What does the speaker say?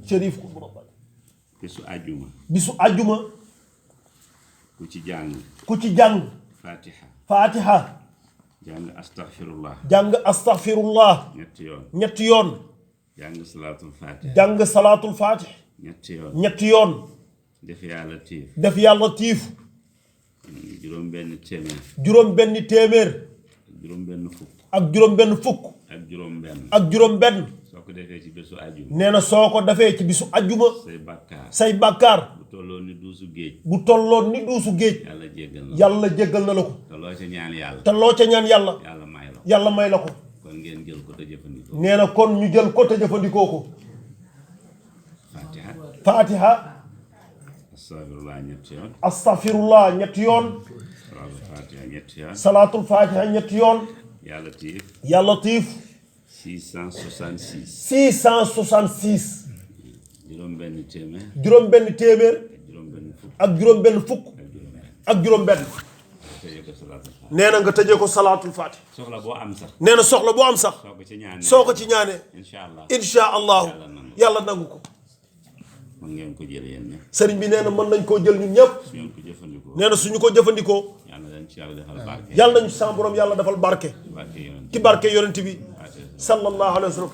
Chérif Koumba Baldé bisu àjjuma bisu àjjuma ku ci jàng ku ci jàng fatiha fatiha jàng astaghfirullah jàng astaghfirullah ñetti yoon jàng salaatul fatiha jàng salaatul fatih ñetti yoon def yàlla tiif def yàlla tiif juróom benn téeméer juróom benn téeméer juróom benn fukk ak juróom benn fukk ak juróom benn ak juróom benn soo ko defee ci bésu àjjuma nee na soo ko defee ci bisu àjjuma say bàkkaar bu tolloon ni duusu géej bu tolloon ni duusu géej yàlla jéggal na la ko te loo ca ñaan yàlla te loo ca ñaan yàlla yàlla may la ko kon ngeen jël ko te jëfandikoo nee na kon ñu jël ko te jëfandikoo ko fatiha astaghfirullah ñetti yoon salaatul fatiha ñetti yoon ya latif 666 juróom benn téeméer ak juróom benn fukk ak juróom benn nee na nga tëjee ko salaatul fatih soxla boo am sax nee na soxla boo am sax soo ko ci ñaanee insha allahu yàlla nangu ko mën ngeen ko jël yéen ñëpp sëriñ bi nee na mën nañ koo jël ñun ñëpp nee na suñu ko jëfandikoo yàlla nañu ci sama borom yàlla defal barke ci barke yonent bi sallallahu alayhi wa sallam